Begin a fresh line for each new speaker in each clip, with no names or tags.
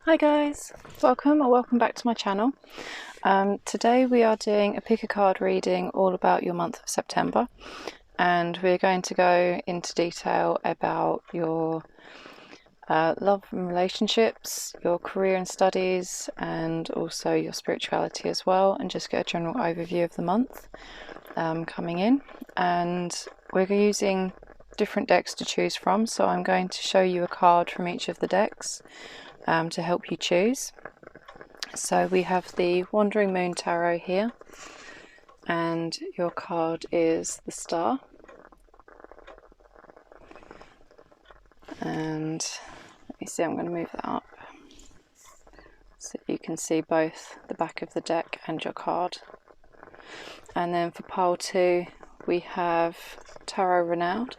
Hi guys, welcome or welcome back to my channel. Today we are doing a pick a card reading all about your month of September, and we're going to go into detail about your love and relationships, your career and studies, and also your spirituality as well, and just get a general overview of the month coming in. And we're using different decks to choose from, so I'm going to show you a card from each of the decks to help you choose. So we have the Wandering Moon Tarot here, and your card is the Star. And let me see, I'm going to move that up so you can see both the back of the deck and your card. And then for pile 2 we have Tarot Renard,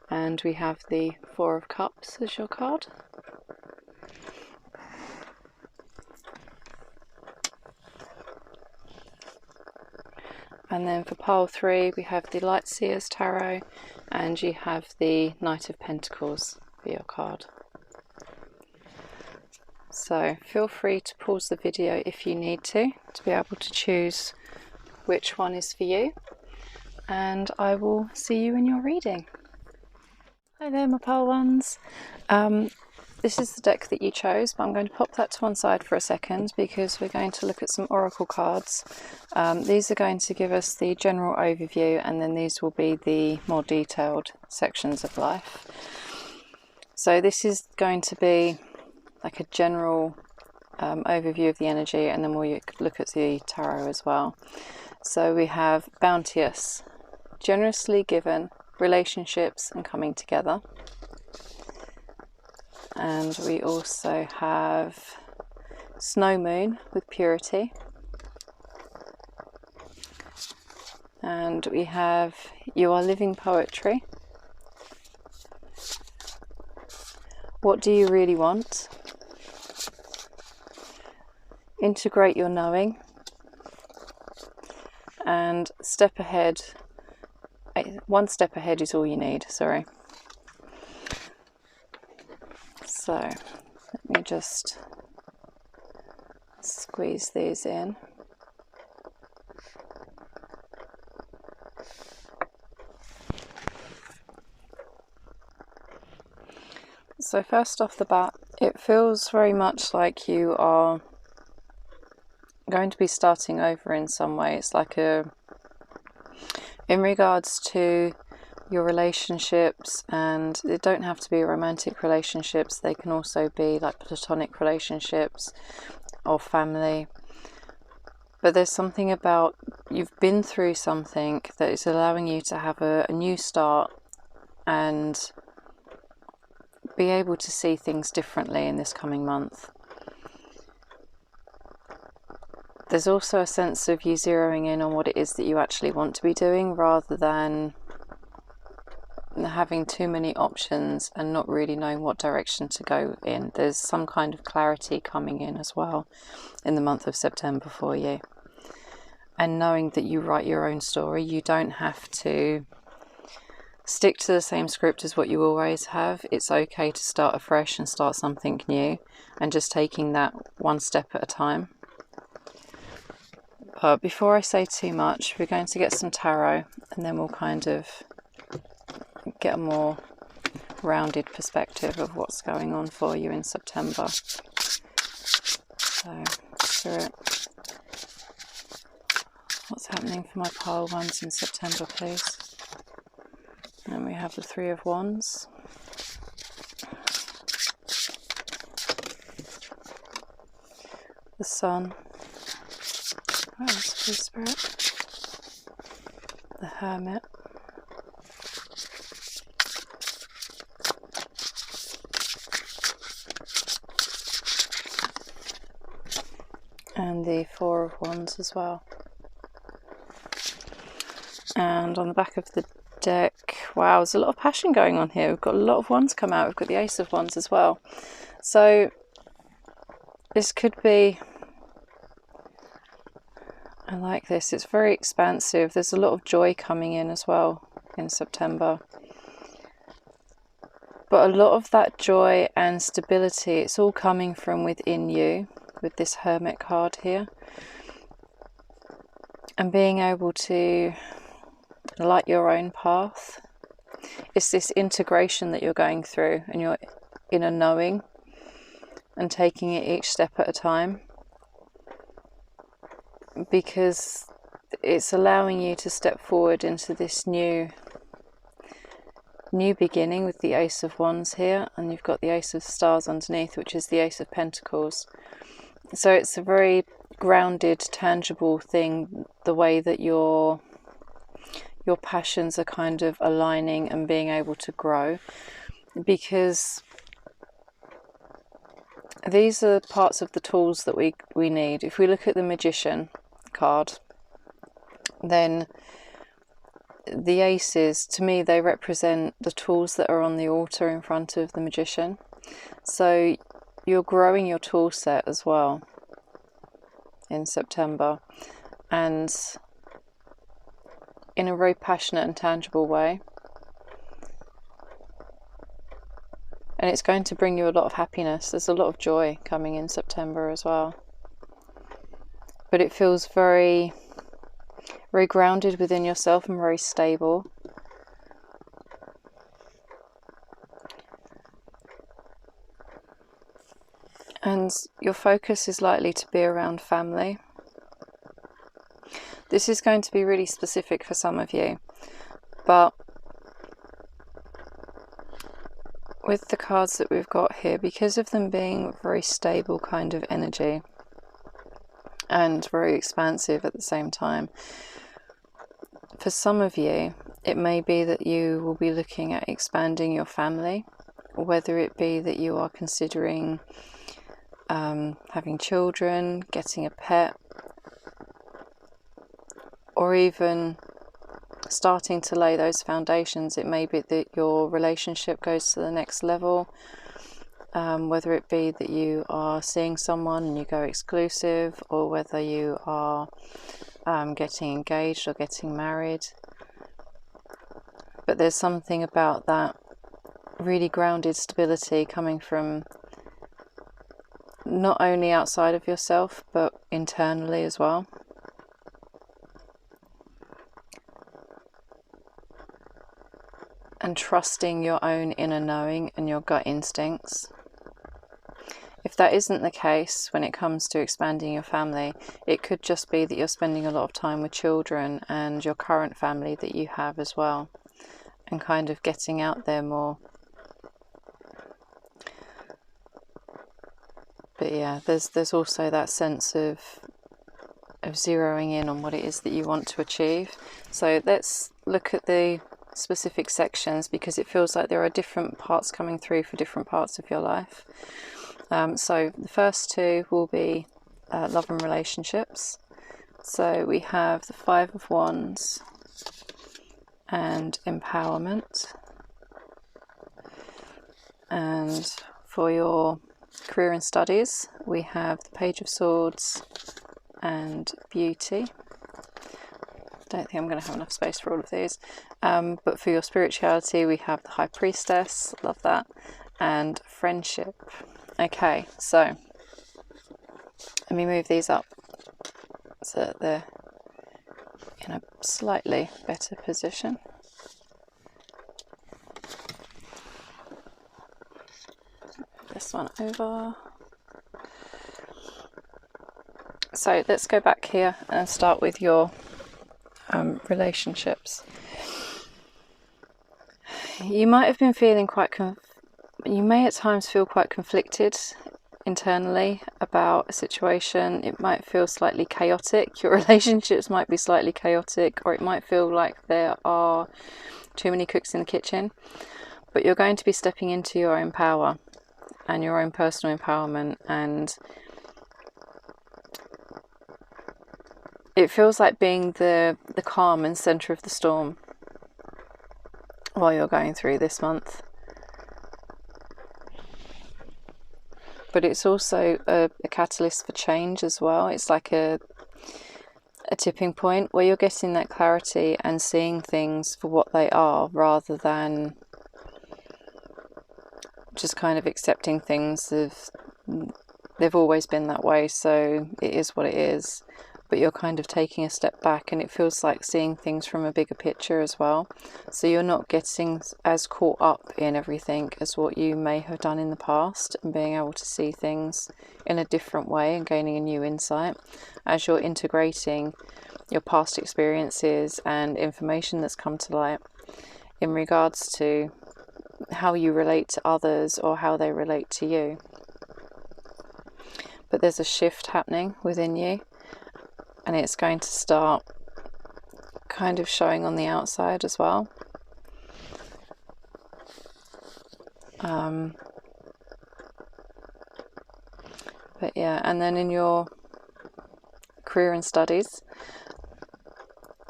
and we have the Four of Cups as your card. And then for pile 3 we have the Light Seers Tarot, and you have the Knight of Pentacles for your card. So feel free to pause the video if you need to be able to choose which one is for you, and I will see you in your reading. Hi there my pile ones. This is the deck that you chose, but I'm going to pop that to one side for a second because we're going to look at some oracle cards. These are going to give us the general overview, and then these will be the more detailed sections of life. So this is going to be like a general overview of the energy, and then we'll look at the tarot as well. So we have bounteous, generously given, relationships and coming together. And we also have Snow Moon with purity. And we have You Are Living Poetry. What do you really want? Integrate your knowing. And step ahead. One step ahead is all you need, sorry. So let me just squeeze these in. So first off the bat, it feels very much like you are going to be starting over in some way. It's like in regards to your relationships, and they don't have to be romantic relationships, they can also be like platonic relationships or family. But there's something about you've been through something that is allowing you to have a new start and be able to see things differently in this coming month. There's also a sense of you zeroing in on what it is that you actually want to be doing, rather than having too many options and not really knowing what direction to go in. There's some kind of clarity coming in as well in the month of September for you. And knowing that you write your own story, you don't have to stick to the same script as what you always have. It's okay to start afresh and start something new, and just taking that one step at a time. But before I say too much, we're going to get some tarot, and then we'll kind of get a more rounded perspective of what's going on for you in September. So, Spirit, what's happening for my pile ones in September, please? And we have the Three of Wands. The Sun. Oh, that's good, Spirit. The Hermit. And the Four of Wands as well. And on the back of the deck, wow, there's a lot of passion going on here. We've got a lot of wands come out. We've got the Ace of Wands as well. So this could be, I like this, it's very expansive. There's a lot of joy coming in as well in September. But a lot of that joy and stability, it's all coming from within you with this Hermit card here. And being able to light your own path. It's this integration that you're going through, and you're in a knowing and taking it each step at a time, because it's allowing you to step forward into this new beginning with the Ace of Wands here, and you've got the Ace of Stars underneath, which is the Ace of Pentacles. So it's a very grounded, tangible thing, the way that your passions are kind of aligning and being able to grow, because these are parts of the tools that we need. If we look at the Magician card, then the aces, to me, they represent the tools that are on the altar in front of the Magician. So you're growing your tool set as well in September, and in a very passionate and tangible way. And it's going to bring you a lot of happiness. There's a lot of joy coming in September as well. But it feels very, very grounded within yourself and very stable. And your focus is likely to be around family. This is going to be really specific for some of you, but with the cards that we've got here, because of them being very stable kind of energy and very expansive at the same time, for some of you it may be that you will be looking at expanding your family, whether it be that you are considering having children, getting a pet, or even starting to lay those foundations. It may be that your relationship goes to the next level, whether it be that you are seeing someone and you go exclusive, or whether you are getting engaged or getting married. But there's something about that really grounded stability coming from not only outside of yourself, but internally as well. And trusting your own inner knowing and your gut instincts. If that isn't the case when it comes to expanding your family, it could just be that you're spending a lot of time with children and your current family that you have as well, and kind of getting out there more. But yeah, there's also that sense of zeroing in on what it is that you want to achieve. So let's look at the specific sections, because it feels like there are different parts coming through for different parts of your life. So the first two will be love and relationships. So we have the Five of Wands and empowerment. And for your career and studies, we have the Page of Swords and beauty. Don't think I'm going to have enough space for all of these. But for your spirituality, we have the High Priestess, love that, and friendship. Okay, so let me move these up so that they're in a slightly better position. This one over. So let's go back here and start with your relationships. You might have been feeling you may at times feel quite conflicted internally about a situation. It might feel slightly chaotic. Your relationships might be slightly chaotic, or it might feel like there are too many cooks in the kitchen. But you're going to be stepping into your own power and your own personal empowerment, and it feels like being the calm and centre of the storm while you're going through this month. But it's also a catalyst for change as well. It's like a tipping point where you're getting that clarity and seeing things for what they are, rather than just kind of accepting things. They've always been that way, so it is what it is. But you're kind of taking a step back, and it feels like seeing things from a bigger picture as well. So you're not getting as caught up in everything as what you may have done in the past, and being able to see things in a different way and gaining a new insight as you're integrating your past experiences and information that's come to light in regards to how you relate to others or how they relate to you. But there's a shift happening within you, and it's going to start kind of showing on the outside as well. But yeah, and then in your career and studies,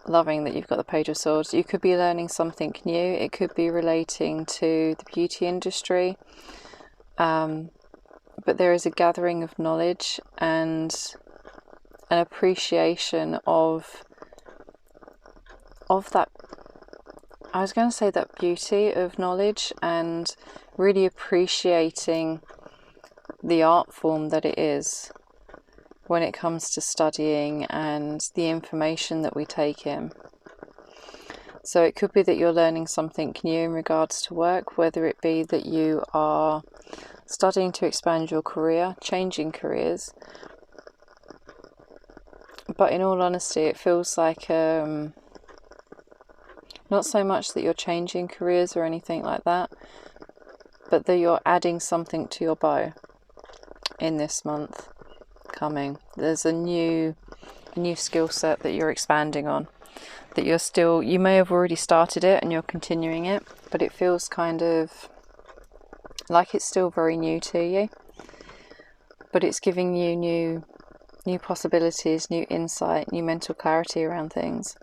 loving that you've got the Page of Swords. You could be learning something new. It could be relating to the beauty industry. But there is a gathering of knowledge and an appreciation of that, I was going to say, that beauty of knowledge, and really appreciating the art form that it is when it comes to studying and the information that we take in. So it could be that you're learning something new in regards to work, whether it be that you are studying to expand your career, changing careers. But in all honesty, it feels like not so much that you're changing careers or anything like that, but that you're adding something to your bow in this month coming. There's a new skill set that you're expanding on, that you may have already started it and you're continuing it, but it feels kind of like it's still very new to you, but it's giving you new possibilities, new insight, new mental clarity around things.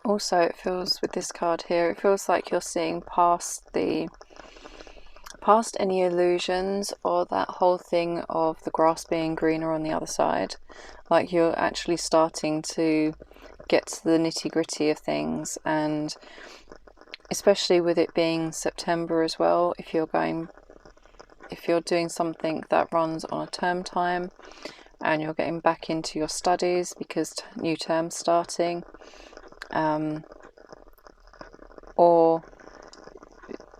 Also, it feels, with this card here, it feels like you're seeing past any illusions or that whole thing of the grass being greener on the other side. Like you're actually starting to get to the nitty-gritty of things, and especially with it being September as well, if you're doing something that runs on a term time and you're getting back into your studies because new term's starting, or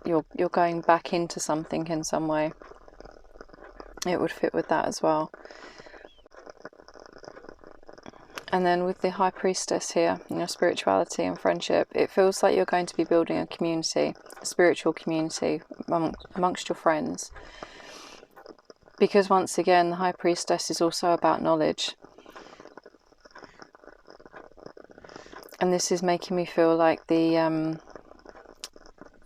you're going back into something in some way, it would fit with that as well. And then with the High Priestess here, your spirituality and friendship, it feels like you're going to be building a community, a spiritual community amongst your friends. Because once again, the High Priestess is also about knowledge. And this is making me feel like the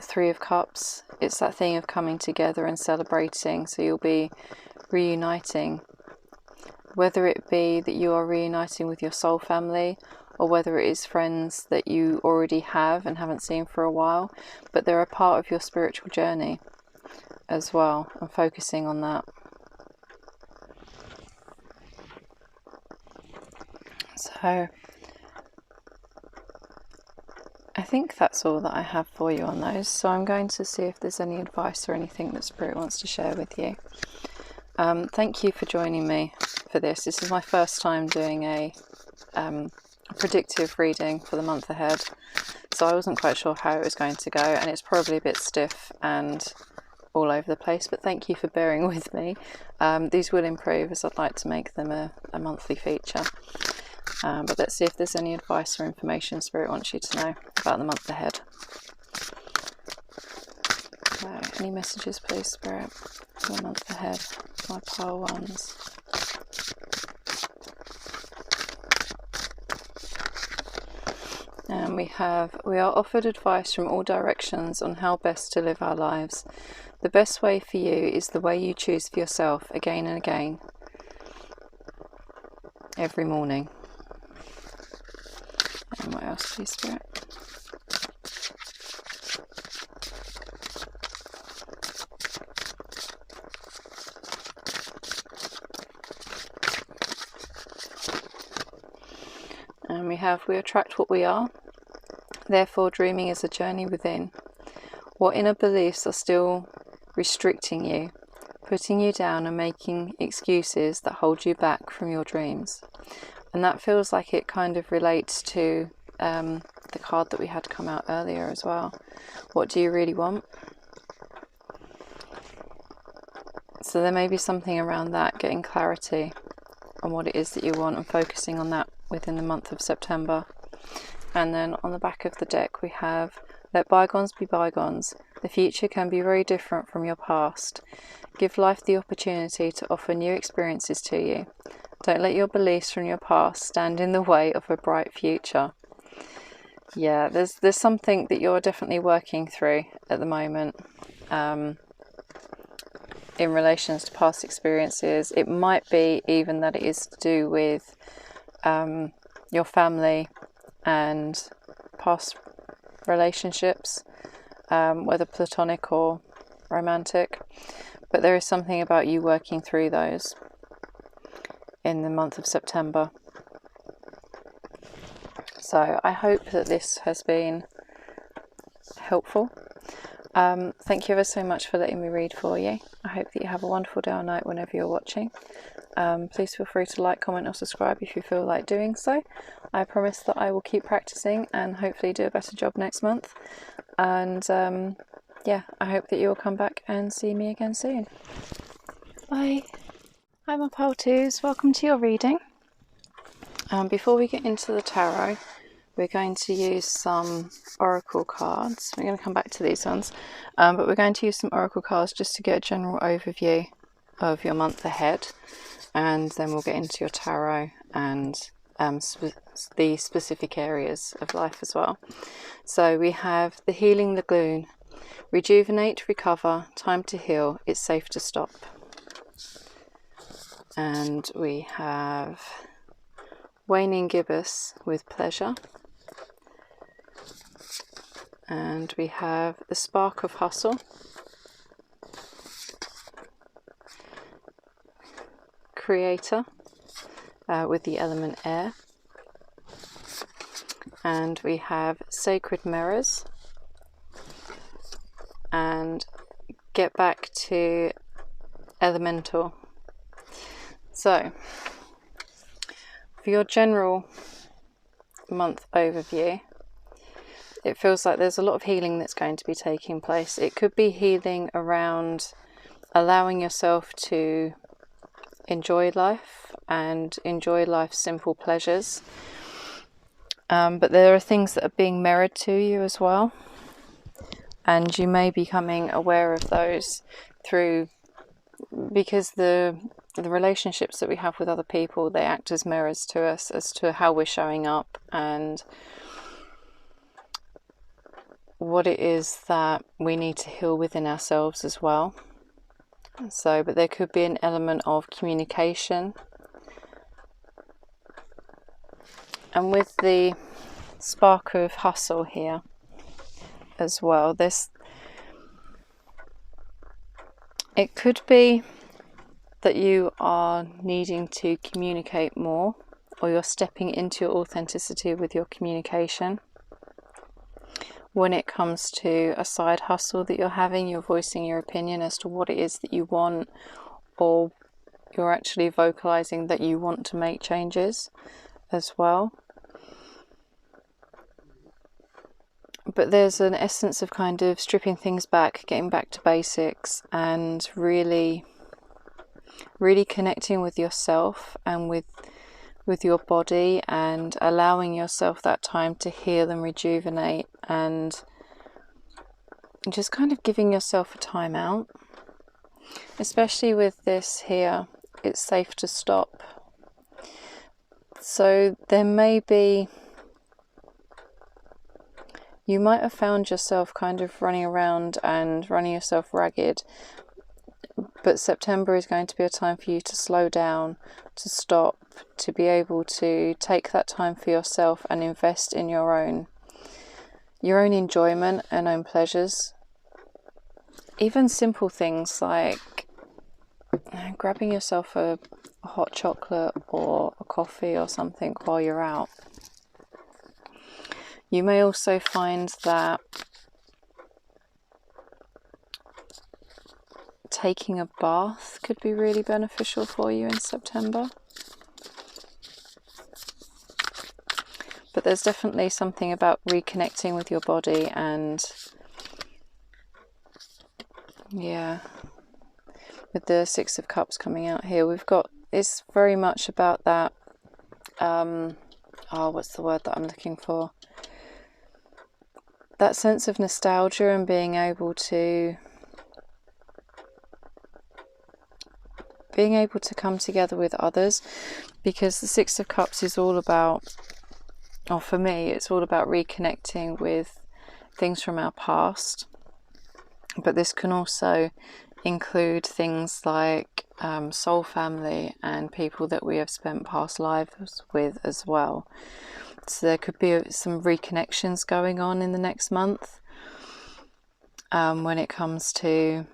Three of Cups. It's that thing of coming together and celebrating. So you'll be reuniting. Whether it be that you are reuniting with your soul family, or whether it is friends that you already have and haven't seen for a while, but they're a part of your spiritual journey as well, and focusing on that. So I think that's all that I have for you on those. So I'm going to see if there's any advice or anything that Spirit wants to share with you. Thank you for joining me for this. This is my first time doing a predictive reading for the month ahead, so I wasn't quite sure how it was going to go, and it's probably a bit stiff and all over the place, but thank you for bearing with me. These will improve as I'd like to make them a monthly feature. But let's see if there's any advice or information Spirit wants you to know about the month ahead. So, any messages please, Spirit, for the month ahead? My pile ones. And we are offered advice from all directions on how best to live our lives. The best way for you is the way you choose for yourself again and again, every morning. And what else, please, Spirit? And we attract what we are. Therefore, dreaming is a journey within. What inner beliefs are still restricting you, putting you down and making excuses that hold you back from your dreams? And that feels like it kind of relates to the card that we had come out earlier as well. What do you really want? So there may be something around that, getting clarity on what it is that you want and focusing on that within the month of September. And then on the back of the deck we have, let bygones be bygones. The future can be very different from your past. Give life the opportunity to offer new experiences to you. Don't let your beliefs from your past stand in the way of a bright future. Yeah, there's something that you're definitely working through at the moment in relations to past experiences. It might be even that it is to do with your family and past relationships, whether platonic or romantic, but there is something about you working through those in the month of September. So I hope that this has been helpful. Thank you ever so much for letting me read for you. I hope that you have a wonderful day or night whenever you're watching. Please feel free to like, comment or subscribe if you feel like doing so. I promise that I will keep practicing and hopefully do a better job next month. And yeah, I hope that you'll come back and see me again soon. Bye. Hi my pile twos, welcome to your reading. Before we get into the tarot, we're going to use some oracle cards. We're going to come back to these ones, but we're going to use some oracle cards just to get a general overview of your month ahead, and then we'll get into your tarot and the specific areas of life as well. So we have the Healing Lagoon. Rejuvenate, recover, time to heal, it's safe to stop. And we have Waning Gibbous with pleasure. And we have the Spark of Hustle. Creator with the element air. And we have Sacred Mirrors. And Get Back to Elemental. So, for your general month overview, it feels like there's a lot of healing that's going to be taking place. It could be healing around allowing yourself to enjoy life and enjoy life's simple pleasures. But there are things that are being mirrored to you as well. And you may be becoming aware of those because the relationships that we have with other people, they act as mirrors to us as to how we're showing up and what it is that we need to heal within ourselves as well. So, but there could be an element of communication. And with the Spark of Hustle here as well, it could be that you are needing to communicate more, or you're stepping into your authenticity with your communication. When it comes to a side hustle that you're having, you're voicing your opinion as to what it is that you want, or you're actually vocalizing that you want to make changes as well. But there's an essence of kind of stripping things back, getting back to basics, and really connecting with yourself and with your body, and allowing yourself that time to heal and rejuvenate, and just kind of giving yourself a time out. Especially with this here, it's safe to stop. So there may be, you might have found yourself kind of running around and running yourself ragged, but September is going to be a time for you to slow down, to stop, to be able to take that time for yourself and invest in your own enjoyment and own pleasures. Even simple things like grabbing yourself a hot chocolate or a coffee or something while you're out. You may also find that taking a bath could be really beneficial for you in September. But there's definitely something about reconnecting with your body, and yeah, with the Six of Cups coming out here, it's very much about that, what's the word that I'm looking for? That sense of nostalgia and being able to come together with others, because the Six of Cups is all about, or for me, it's all about reconnecting with things from our past. But this can also include things like soul family and people that we have spent past lives with as well. So there could be some reconnections going on in the next month when it comes to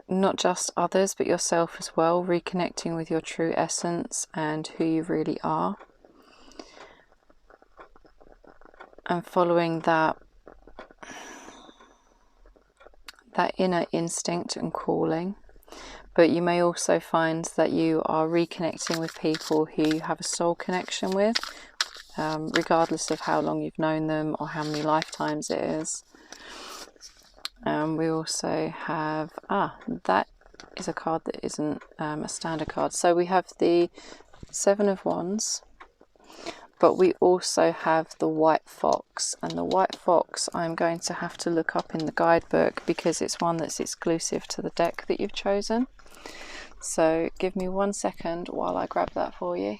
not just others but yourself as well, reconnecting with your true essence and who you really are, and following that inner instinct and calling. But you may also find that you are reconnecting with people who you have a soul connection with, regardless of how long you've known them or how many lifetimes it is. We also have, that is a card that isn't a standard card. So we have the Seven of Wands, but we also have the White Fox. And the White Fox I'm going to have to look up in the guidebook because it's one that's exclusive to the deck that you've chosen. So give me 1 second while I grab that for you.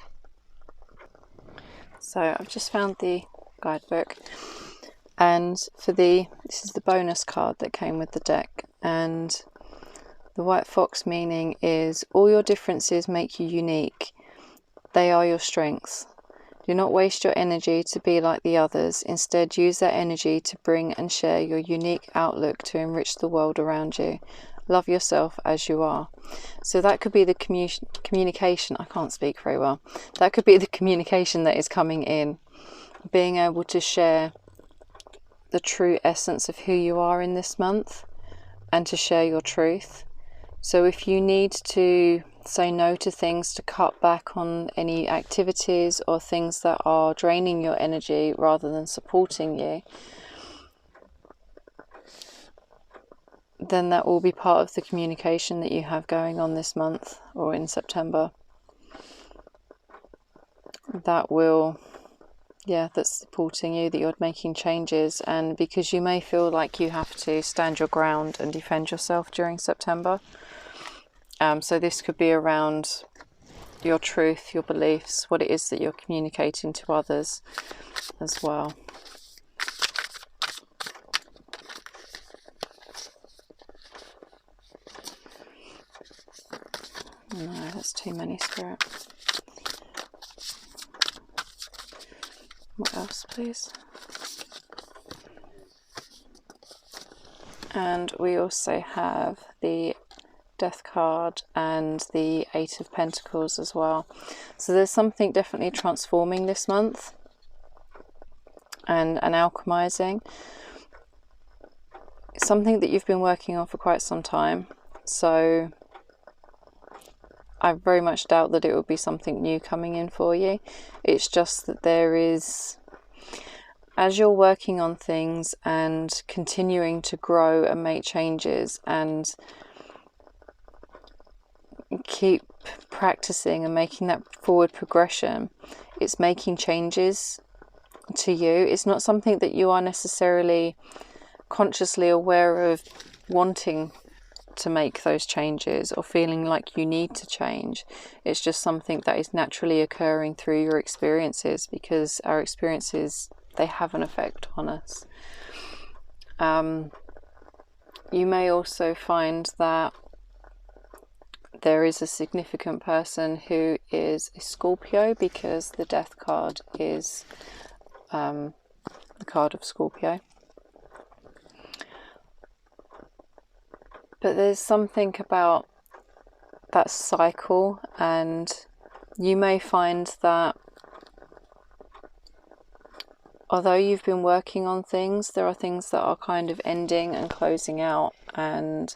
So I've just found the guidebook, and this is the bonus card that came with the deck, and the White Fox meaning is all your differences make you unique. They are your strengths. Do not waste your energy to be like the others. Instead, use that energy to bring and share your unique outlook to enrich the world around you. Love yourself as you are. So that could be the communication. I can't speak very well. That could be the communication that is coming in. Being able to share the true essence of who you are in this month and to share your truth. So if you need to say no to things, to cut back on any activities or things that are draining your energy rather than supporting you, then that will be part of the communication that you have going on this month or in September. That's supporting you, that you're making changes, and because you may feel like you have to stand your ground and defend yourself during September. So this could be around your truth, your beliefs, what it is that you're communicating to others as well. No, that's too many, Spirit. What else, please? And we also have the Death card and the Eight of Pentacles as well. So there's something definitely transforming this month and alchemizing. Something that you've been working on for quite some time. So I very much doubt that it will be something new coming in for you. It's just that there is, as you're working on things and continuing to grow and make changes and keep practicing and making that forward progression, it's making changes to you. It's not something that you are necessarily consciously aware of wanting to make those changes or feeling like you need to change. It's just something that is naturally occurring through your experiences, because our experiences, they have an effect on us. You may also find that there is a significant person who is a Scorpio, because the Death card is the card of Scorpio. But there's something about that cycle, and you may find that although you've been working on things, there are things that are kind of ending and closing out, and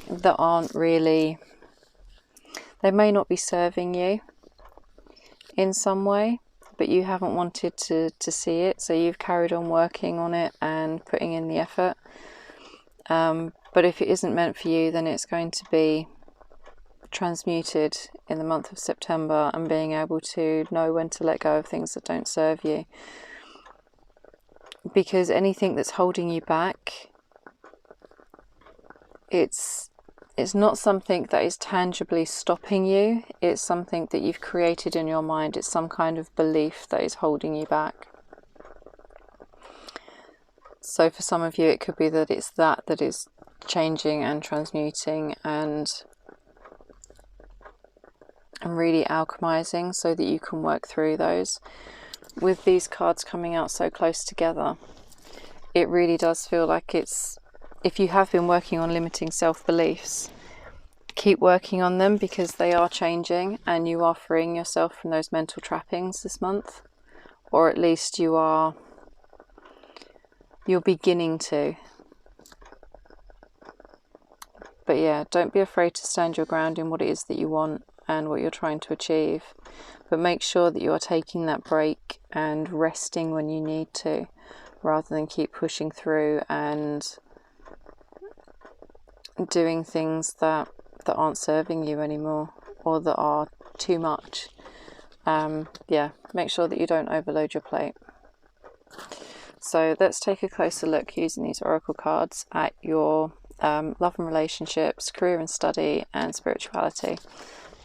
that aren't really, they may not be serving you in some way, but you haven't wanted to see it, so you've carried on working on it and putting in the effort. But if it isn't meant for you, then it's going to be transmuted in the month of September, and being able to know when to let go of things that don't serve you. Because anything that's holding you back, it's not something that is tangibly stopping you, it's something that you've created in your mind. It's some kind of belief that is holding you back. So for some of you, it could be that it's that is changing and transmuting and really alchemizing, so that you can work through those. With these cards coming out so close together, it really does feel like it's, if you have been working on limiting self-beliefs, keep working on them, because they are changing and you are freeing yourself from those mental trappings this month, or at least you're beginning to. But yeah, don't be afraid to stand your ground in what it is that you want and what you're trying to achieve, but make sure that you are taking that break and resting when you need to, rather than keep pushing through and doing things that aren't serving you anymore, or that are too much. Yeah, make sure that you don't overload your plate. So let's take a closer look, using these oracle cards, at your love and relationships, career and study, and spirituality,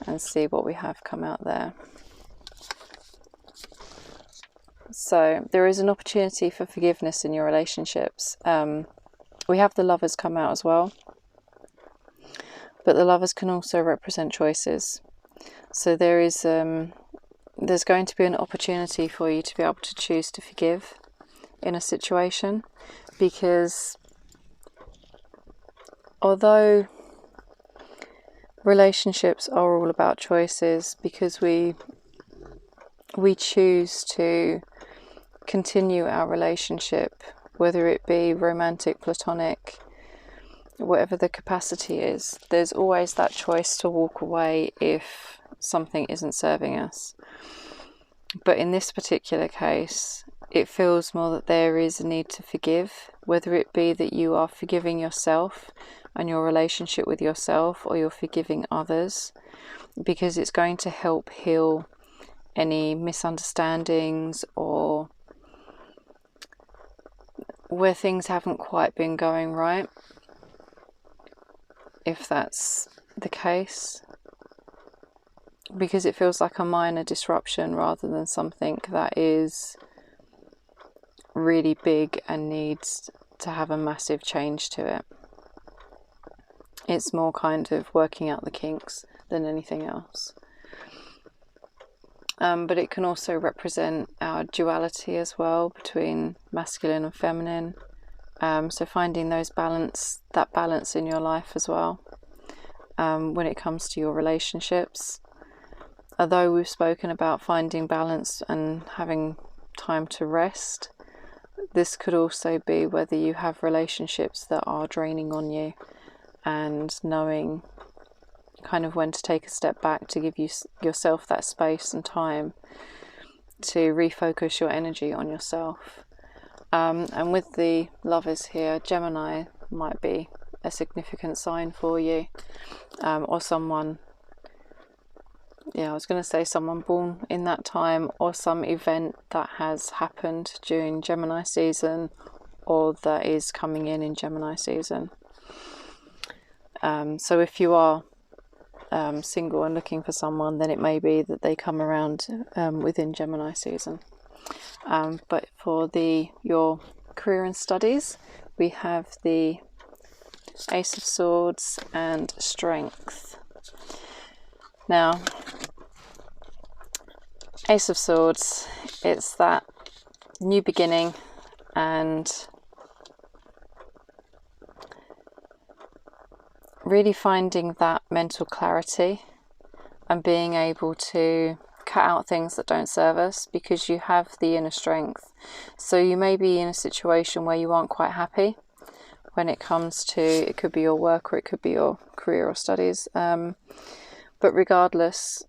and see what we have come out there. So there is an opportunity for forgiveness in your relationships. We have the Lovers come out as well, but the Lovers can also represent choices. So there is there's going to be an opportunity for you to be able to choose to forgive in a situation, because although relationships are all about choices, because we choose to continue our relationship, whether it be romantic, platonic, whatever the capacity is, there's always that choice to walk away if something isn't serving us. But in this particular case, it feels more that there is a need to forgive, whether it be that you are forgiving yourself and your relationship with yourself, or you're forgiving others, because it's going to help heal any misunderstandings, or where things haven't quite been going right, if that's the case, because it feels like a minor disruption rather than something that is really big and needs to have a massive change to it. It's more kind of working out the kinks than anything else. But it can also represent our duality as well, between masculine and feminine. So finding that balance in your life as well, when it comes to your relationships. Although we've spoken about finding balance and having time to rest, this could also be whether you have relationships that are draining on you, and knowing kind of when to take a step back to give yourself that space and time to refocus your energy on yourself. And with the Lovers here, Gemini might be a significant sign for you, or someone, I was going to say someone born in that time, or some event that has happened during Gemini season, or that is coming in Gemini season. So if you are single and looking for someone, then it may be that they come around within Gemini season. But for your career and studies, we have the Ace of Swords and Strength. Now, Ace of Swords, it's that new beginning and really finding that mental clarity and being able to cut out things that don't serve us, because you have the inner strength. So you may be in a situation where you aren't quite happy when it comes to, it could be your work or it could be your career or studies, but regardless,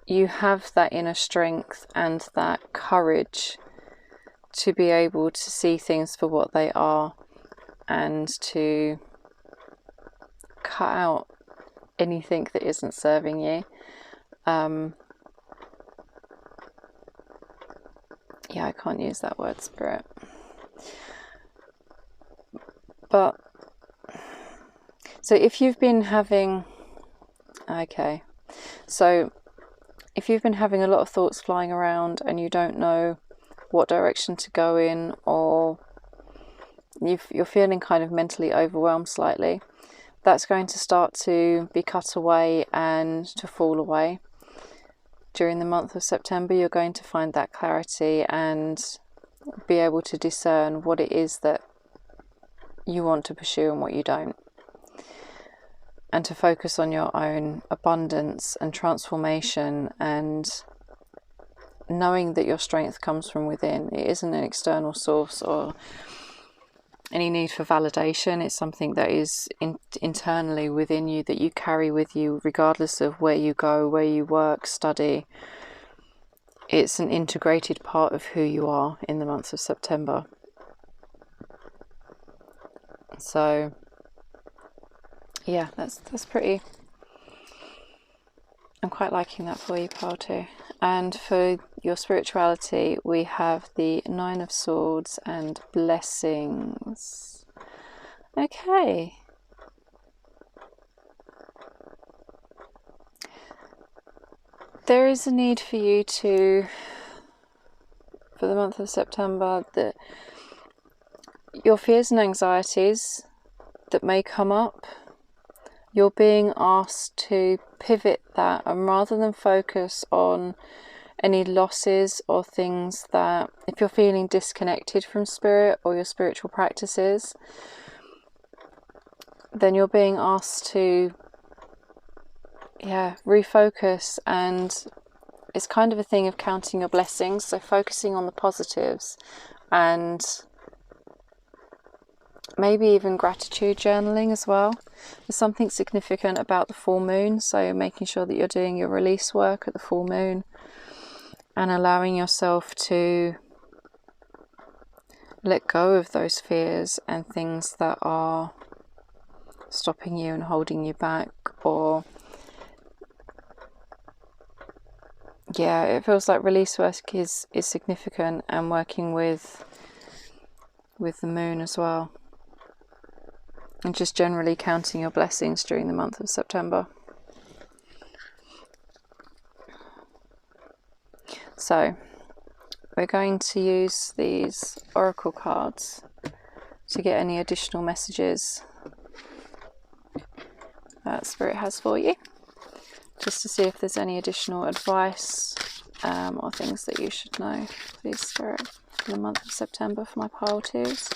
you have that inner strength and that courage to be able to see things for what they are and to cut out anything that isn't serving you. Yeah, I can't use that word, spirit. But so if you've been having, okay, so if you've been having a lot of thoughts flying around and you don't know what direction to go in, or you're feeling kind of mentally overwhelmed slightly, that's going to start to be cut away and to fall away. During the month of September, you're going to find that clarity and be able to discern what it is that you want to pursue and what you don't, and to focus on your own abundance and transformation, and knowing that your strength comes from within. It isn't an external source or any need for validation. It's something that is internally within you, that you carry with you regardless of where you go, where you work, study. It's an integrated part of who you are in the month of September. So yeah, that's pretty, I'm quite liking that for you, pile too. And for your spirituality, we have the 9 of Swords and blessings. Okay. There is a need for you to, for the month of September, that your fears and anxieties that may come up, you're being asked to pivot that, and rather than focus on any losses or things that, if you're feeling disconnected from spirit or your spiritual practices, then you're being asked to refocus. And it's kind of a thing of counting your blessings, so focusing on the positives, and maybe even gratitude journaling as well. There's something significant about the full moon, so making sure that you're doing your release work at the full moon and allowing yourself to let go of those fears and things that are stopping you and holding you back. Or yeah, it feels like release work is significant, and working with the moon as well. And just generally counting your blessings during the month of September. So we're going to use these oracle cards to get any additional messages that Spirit has for you, just to see if there's any additional advice or things that you should know, please, Spirit, for the month of September for my pile twos.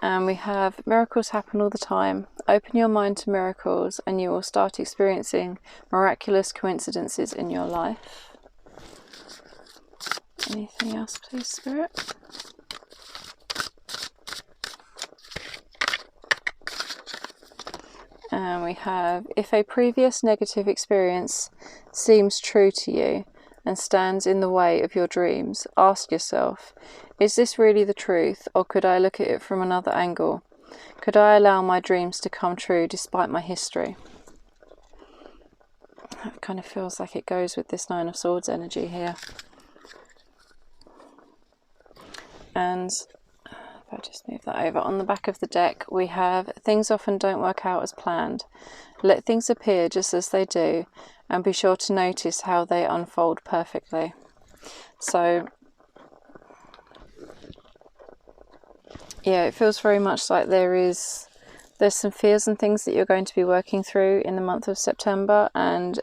And we have miracles happen all the time. Open your mind to miracles and you will start experiencing miraculous coincidences in your life. Anything else, please, Spirit? And we have, if a previous negative experience seems true to you and stands in the way of your dreams, ask yourself, is this really the truth, or could I look at it from another angle? Could I allow my dreams to come true despite my history? That kind of feels like it goes with this 9 of Swords energy here. And if I just move that over, on the back of the deck we have, things often don't work out as planned. Let things appear just as they do, and be sure to notice how they unfold perfectly. So yeah, it feels very much like there's some fears and things that you're going to be working through in the month of September, and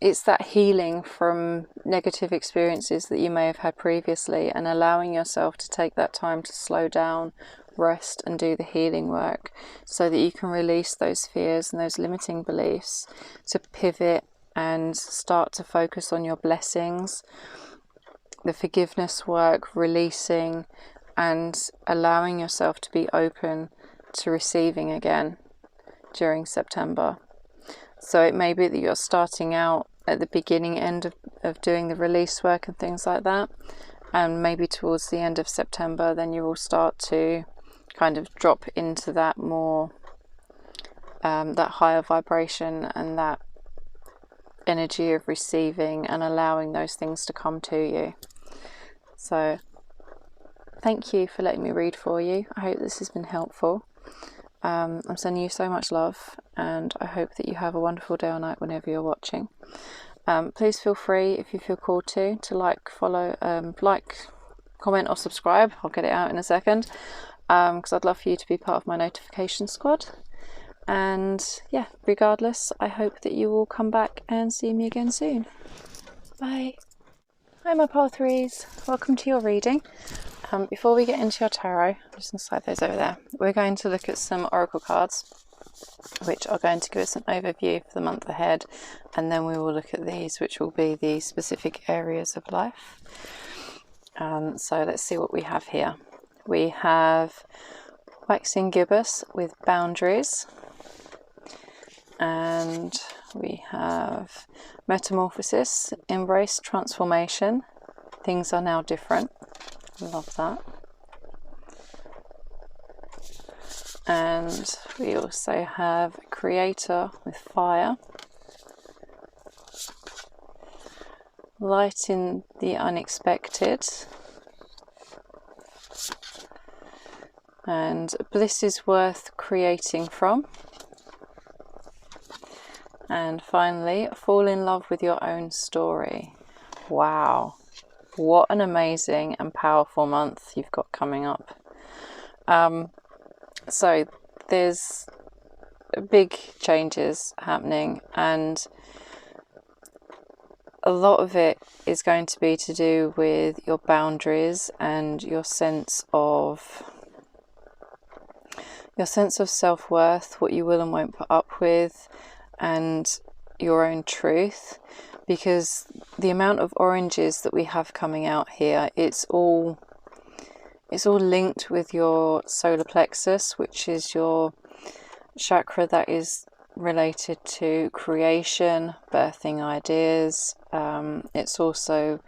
it's that healing from negative experiences that you may have had previously, and allowing yourself to take that time to slow down, rest and do the healing work, so that you can release those fears and those limiting beliefs, to pivot and start to focus on your blessings, the forgiveness work, releasing and allowing yourself to be open to receiving again during September. So it may be that you're starting out at the beginning end of doing the release work and things like that, and maybe towards the end of September then you will start to kind of drop into that more that higher vibration and that energy of receiving and allowing those things to come to you. So thank you for letting me read for you. I hope this has been helpful. I'm sending you so much love, and I hope that you have a wonderful day or night whenever you're watching. Please feel free, if you feel called to like, follow, like, comment or subscribe. I'll get it out in a second, because I'd love for you to be part of my notification squad. And yeah, regardless, I hope that you will come back and see me again soon. Bye. Hi my pile threes, welcome to your reading. Before we get into your tarot, I'm just going to slide those over there. We're going to look at some oracle cards, which are going to give us an overview for the month ahead, and then we will look at these, which will be the specific areas of life. So let's see what we have here. We have waxing gibbous with boundaries, and we have metamorphosis, embrace transformation, things are now different. Love that. And we also have creator with fire, light in the unexpected, and bliss is worth creating from. And finally, fall in love with your own story. Wow. What an amazing and powerful month you've got coming up. So there's big changes happening, and a lot of it is going to be to do with your boundaries and your sense of self-worth, what you will and won't put up with, and your own truth. Because the amount of oranges that we have coming out here, it's all linked with your solar plexus, which is your chakra that is related to creation, birthing ideas. It's also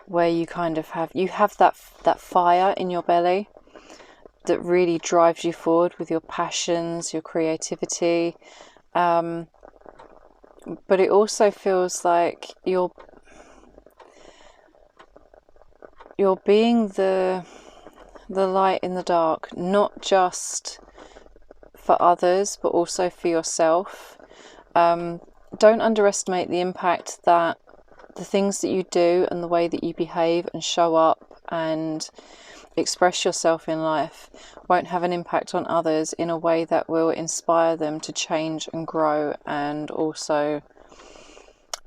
where you kind of have that fire in your belly that really drives you forward with your passions, your creativity. But it also feels like you're being the light in the dark, not just for others, but also for yourself. Don't underestimate the impact that the things that you do and the way that you behave and show up and express yourself in life won't have an impact on others in a way that will inspire them to change and grow, and also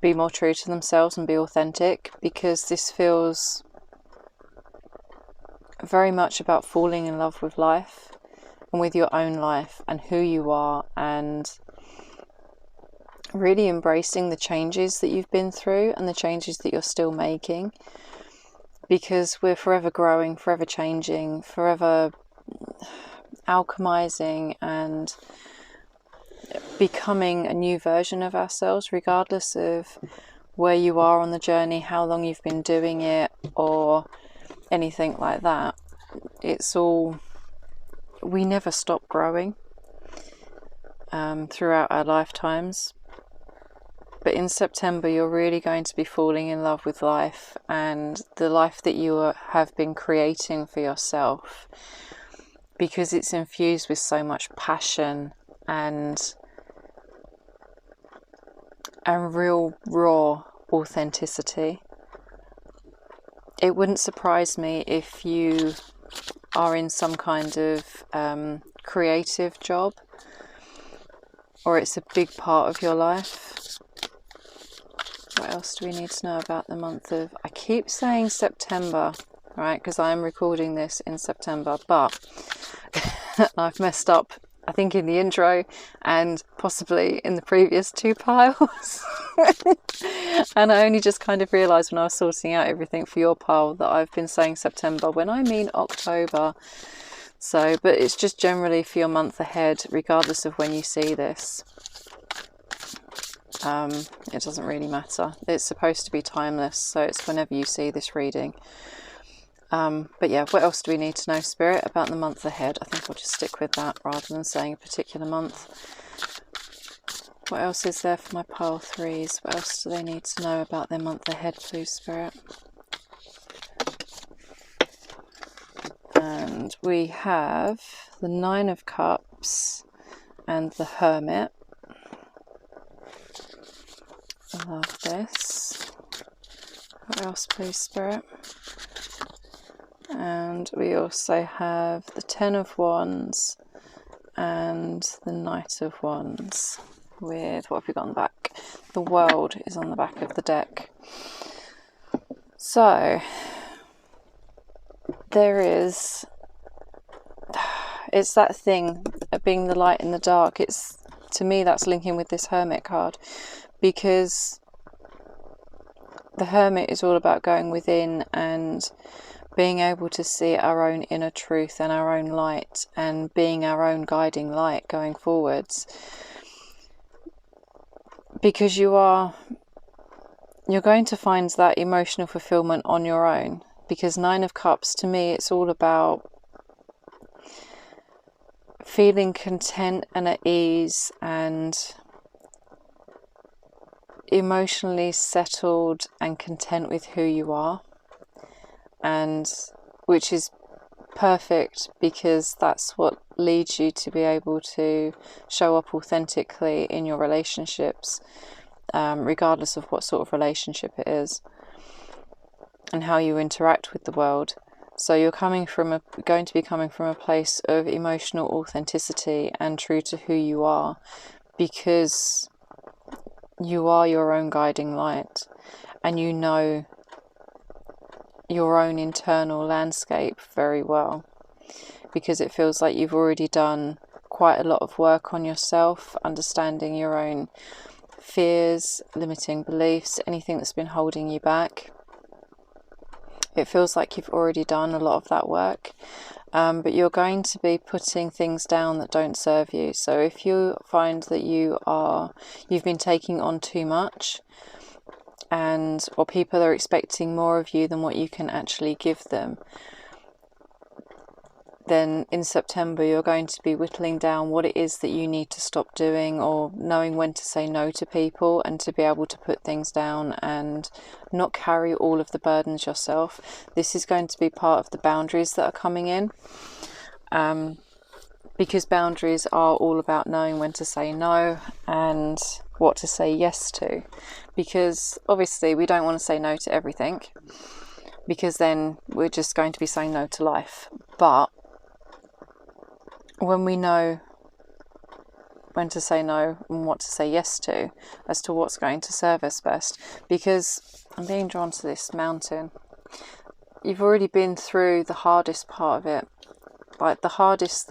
be more true to themselves and be authentic. Because this feels very much about falling in love with life and with your own life and who you are, and really embracing the changes that you've been through and the changes that you're still making. Because we're forever growing, forever changing, forever alchemizing and becoming a new version of ourselves, regardless of where you are on the journey, how long you've been doing it, or anything like that. It's all, we never stop growing throughout our lifetimes. But in September, you're really going to be falling in love with life and the life that you have been creating for yourself, because it's infused with so much passion and real raw authenticity. It wouldn't surprise me if you are in some kind of creative job, or it's a big part of your life. What else do we need to know about the month of... I keep saying September. right? Because I am recording this in September, but I've messed up, I think, in the intro and possibly in the previous 2 piles. And I only just kind of realised when I was sorting out everything for your pile that I've been saying September when I mean October. So, but it's just generally for your month ahead, regardless of when you see this. It doesn't really matter. It's supposed to be timeless, so it's whenever you see this reading. But yeah, what else do we need to know, Spirit, about the month ahead? I think I'll just stick with that rather than saying a particular month. What else is there for my pile 3s? What else do they need to know about their month ahead, please, Spirit? And we have the 9 of Cups and the Hermit. I love this. What else, please, Spirit? And we also have the 10 of Wands and the Knight of Wands with, what have we got on the back? The World is on the back of the deck. So there is, it's that thing of being the light in the dark. It's, to me, that's linking with this Hermit card, because the Hermit is all about going within and being able to see our own inner truth and our own light and being our own guiding light going forwards. Because you're going to find that emotional fulfillment on your own. Because 9 of Cups, to me, it's all about feeling content and at ease and emotionally settled and content with who you are. And which is perfect, because that's what leads you to be able to show up authentically in your relationships, regardless of what sort of relationship it is and how you interact with the world. So you're going to be coming from a place of emotional authenticity and true to who you are, because you are your own guiding light and you know your own internal landscape very well, because it feels like you've already done quite a lot of work on yourself, understanding your own fears, limiting beliefs, anything that's been holding you back. It feels like you've already done a lot of that work, but you're going to be putting things down that don't serve you. So if you find that you've been taking on too much, or people are expecting more of you than what you can actually give them, then in September you're going to be whittling down what it is that you need to stop doing, or knowing when to say no to people and to be able to put things down and not carry all of the burdens yourself. This is going to be part of the boundaries that are coming in, because boundaries are all about knowing when to say no and what to say yes to. Because obviously we don't want to say no to everything, because then we're just going to be saying no to life. But when we know when to say no and what to say yes to, as to what's going to serve us best, because I'm being drawn to this mountain. You've already been through the hardest part of it, like the hardest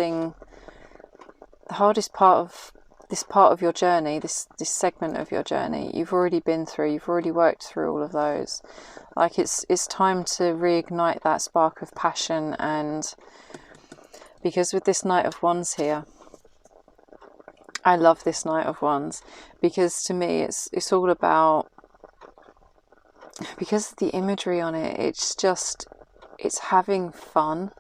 part of this part of your journey, this segment of your journey, you've already been through. You've already worked through all of those. Like it's time to reignite that spark of passion. And because with this Knight of Wands here, I love this Knight of Wands, because to me it's all about, because of the imagery on it, it's having fun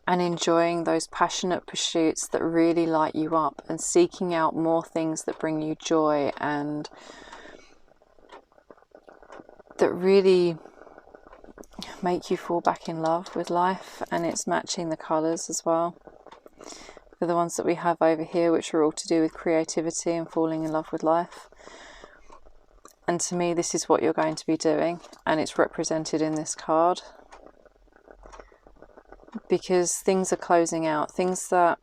and enjoying those passionate pursuits that really light you up, and seeking out more things that bring you joy and that really make you fall back in love with life. And it's matching the colours as well for the ones that we have over here, which are all to do with creativity and falling in love with life. And to me, this is what you're going to be doing, and it's represented in this card. Because things are closing out, things that,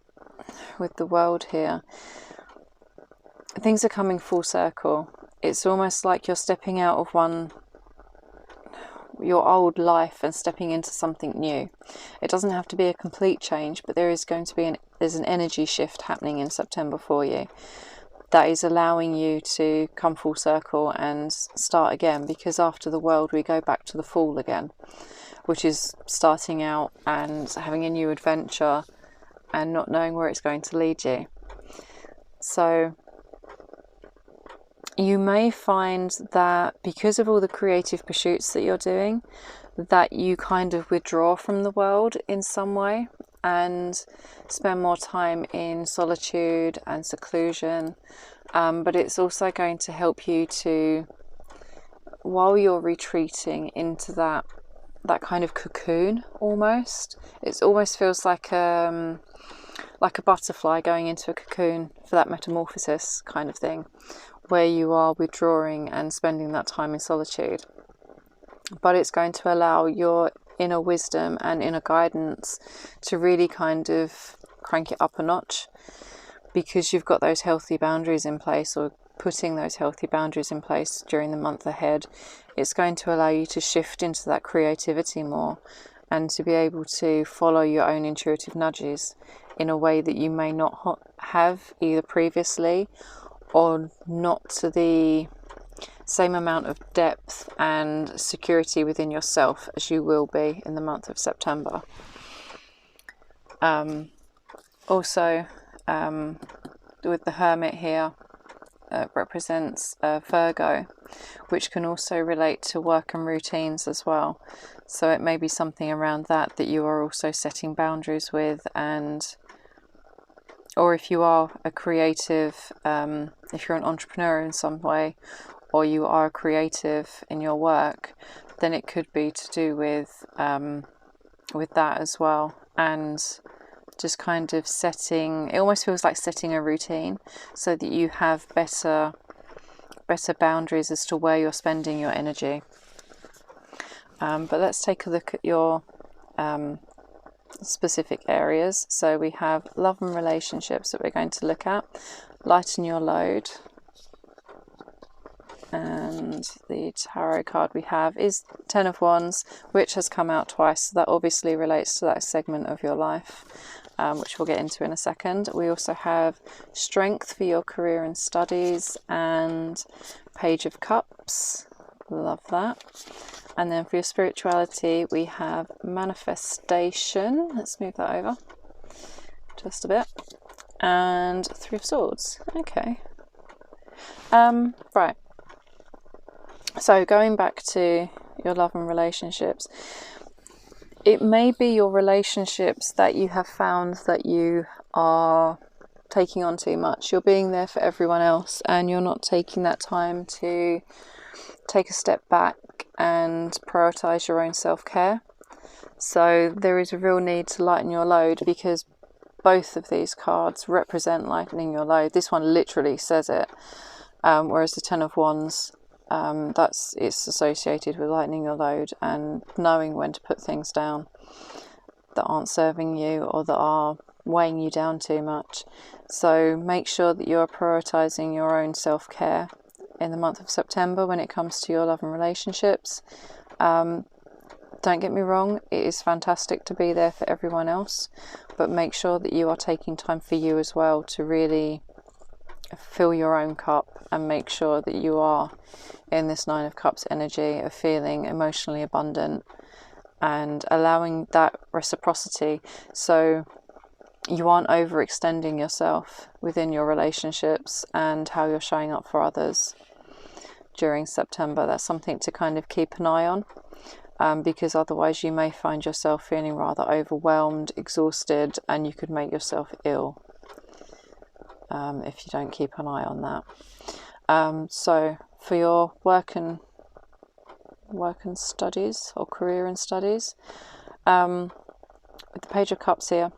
with the World here, things are coming full circle. It's almost like you're stepping out of one your old life and stepping into something new. It doesn't have to be a complete change, but there is going to be there's an energy shift happening in September for you that is allowing you to come full circle and start again, because after the world we go back to the fall again, which is starting out and having a new adventure and not knowing where it's going to lead you. So you may find that because of all the creative pursuits that you're doing, that you kind of withdraw from the world in some way and spend more time in solitude and seclusion. But it's also going to help you to, while you're retreating into that kind of cocoon almost, it almost feels like a butterfly going into a cocoon for that metamorphosis kind of thing, where you are withdrawing and spending that time in solitude. But it's going to allow your inner wisdom and inner guidance to really kind of crank it up a notch, because you've got those healthy boundaries in place, or putting those healthy boundaries in place during the month ahead. It's going to allow you to shift into that creativity more and to be able to follow your own intuitive nudges in a way that you may not have either previously, or not to the same amount of depth and security within yourself as you will be in the month of September. Also, with the Hermit here, represents Virgo, which can also relate to work and routines as well. So it may be something around that you are also setting boundaries with, or if you are a creative, if you're an entrepreneur in some way, or you are a creative in your work, then it could be to do with that as well. And just kind of setting, it almost feels like setting a routine so that you have better boundaries as to where you're spending your energy. But let's take a look at your specific areas. So we have love and relationships that we're going to look at. Lighten your load. And the tarot card we have is Ten of Wands, which has come out twice. So that obviously relates to that segment of your life, which we'll get into in a second. We also have Strength for your career and studies, and Page of Cups. Love that. And then for your spirituality, we have Manifestation. Let's move that over just a bit. And Three of Swords. Okay. Right. So going back to your love and relationships, it may be your relationships that you have found that you are taking on too much. You're being there for everyone else and you're not taking that time to take a step back and prioritize your own self-care. So there is a real need to lighten your load, because both of these cards represent lightening your load. This one literally says it, whereas the Ten of Wands, it's associated with lightening your load and knowing when to put things down that aren't serving you or that are weighing you down too much. So make sure that you're prioritizing your own self-care in the month of September when it comes to your love and relationships. Don't get me wrong, it is fantastic to be there for everyone else, but make sure that you are taking time for you as well to really fill your own cup and make sure that you are in this Nine of Cups energy of feeling emotionally abundant and allowing that reciprocity, so you aren't overextending yourself within your relationships and how you're showing up for others during September. That's something to kind of keep an eye on, because otherwise you may find yourself feeling rather overwhelmed, exhausted, and you could make yourself ill if you don't keep an eye on that. So for your work and studies, or career and studies, with the Page of Cups here,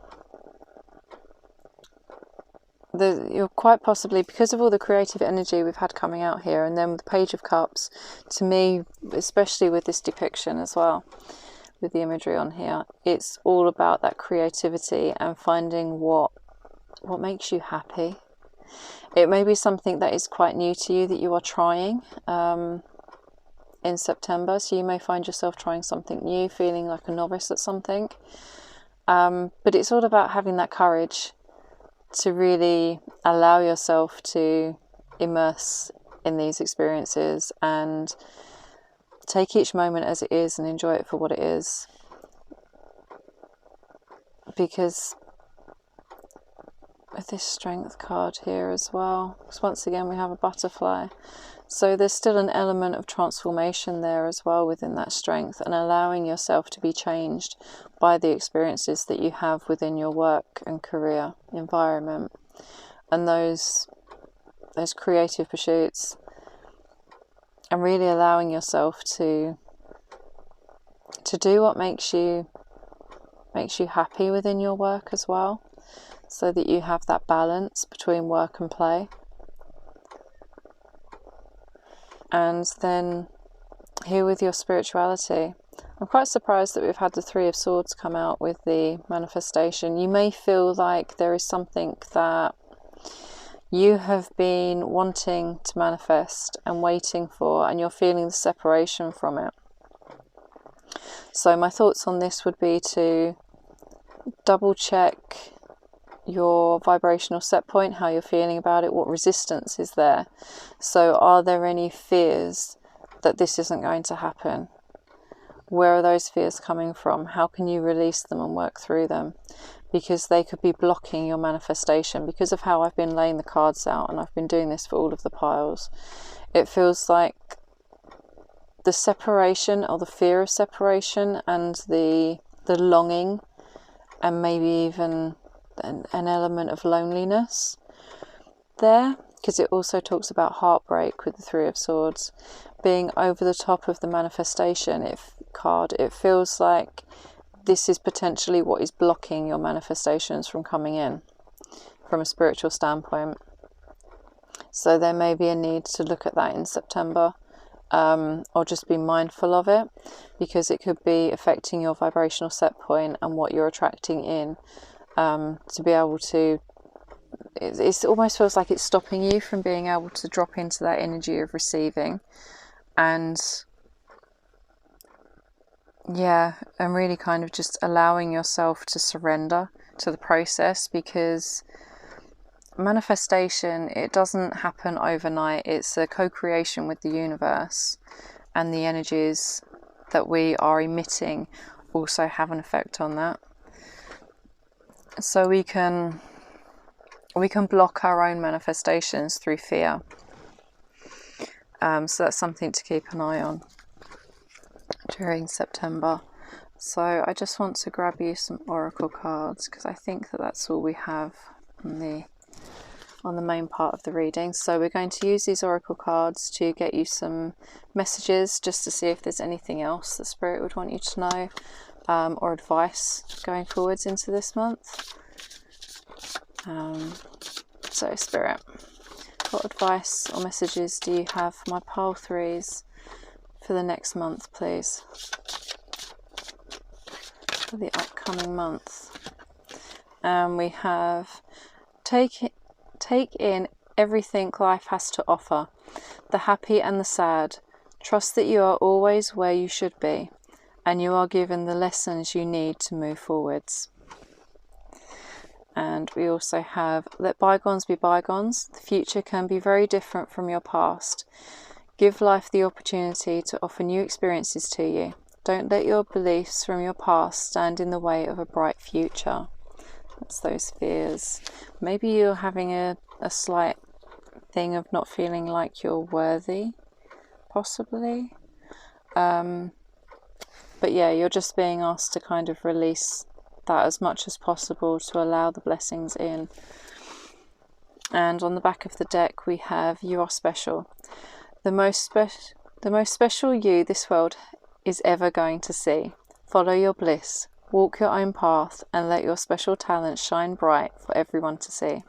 you're quite possibly, because of all the creative energy we've had coming out here, and then with the Page of Cups, to me, especially with this depiction as well, with the imagery on here, it's all about that creativity and finding what makes you happy. It may be something that is quite new to you that you are trying. in September, so you may find yourself trying something new, feeling like a novice at something. But it's all about having that courage to really allow yourself to immerse in these experiences and take each moment as it is and enjoy it for what it is. Because with this strength card here as well, because once again we have a butterfly, so there's still an element of transformation there as well within that strength, and allowing yourself to be changed by the experiences that you have within your work and career environment and those creative pursuits, and really allowing yourself to do what makes you happy within your work as well, so that you have that balance between work and play. And then here with your spirituality, I'm quite surprised that we've had the Three of Swords come out with the manifestation. You may feel like there is something that you have been wanting to manifest and waiting for, and you're feeling the separation from it. So my thoughts on this would be to double check your vibrational set point, how you're feeling about it, what resistance is there. So are there any fears that this isn't going to happen? Where are those fears coming from? How can you release them and work through them? Because they could be blocking your manifestation. Because of how I've been laying the cards out, and I've been doing this for all of the piles, it feels like the separation, or the fear of separation, and the longing, and maybe even an element of loneliness there, because it also talks about heartbreak with the Three of Swords being over the top of the manifestation card. It feels like this is potentially what is blocking your manifestations from coming in from a spiritual standpoint. So there may be a need to look at that in September, or just be mindful of it, because it could be affecting your vibrational set point and what you're attracting in. To be able to, it almost feels like it's stopping you from being able to drop into that energy of receiving, and really kind of just allowing yourself to surrender to the process, because manifestation, it doesn't happen overnight. It's a co-creation with the universe, and the energies that we are emitting also have an effect on that. So we can block our own manifestations through fear. So that's something to keep an eye on during September. So I just want to grab you some oracle cards, because I think that that's all we have on the main part of the reading. So we're going to use these oracle cards to get you some messages, just to see if there's anything else that Spirit would want you to know, or advice going forwards into this month. So Spirit, what advice or messages do you have for my pile threes for the next month, please? For the upcoming month. We have take in everything life has to offer, the happy and the sad. Trust that you are always where you should be, and you are given the lessons you need to move forwards. And we also have, let bygones be bygones. The future can be very different from your past. Give life the opportunity to offer new experiences to you. Don't let your beliefs from your past stand in the way of a bright future. That's those fears. Maybe you're having a slight thing of not feeling like you're worthy, possibly. But yeah, you're just being asked to kind of release that as much as possible to allow the blessings in. And on the back of the deck we have, you are special. The most special you this world is ever going to see. Follow your bliss, walk your own path, and let your special talents shine bright for everyone to see.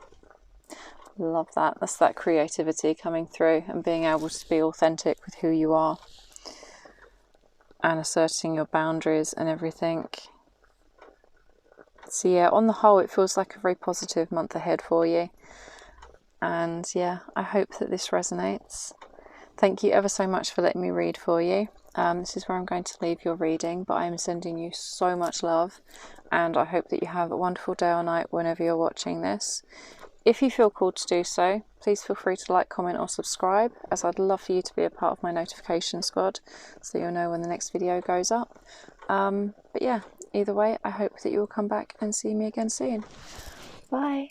Love that. That's that creativity coming through, and being able to be authentic with who you are, and asserting your boundaries and everything. So yeah, on the whole, it feels like a very positive month ahead for you. And yeah, I hope that this resonates. Thank you ever so much for letting me read for you. This is where I'm going to leave your reading, but I am sending you so much love, and I hope that you have a wonderful day or night whenever you're watching this. If you feel called to do so, please feel free to like, comment or subscribe, as I'd love for you to be a part of my notification squad so you'll know when the next video goes up. But yeah, either way, I hope that you will come back and see me again soon. Bye!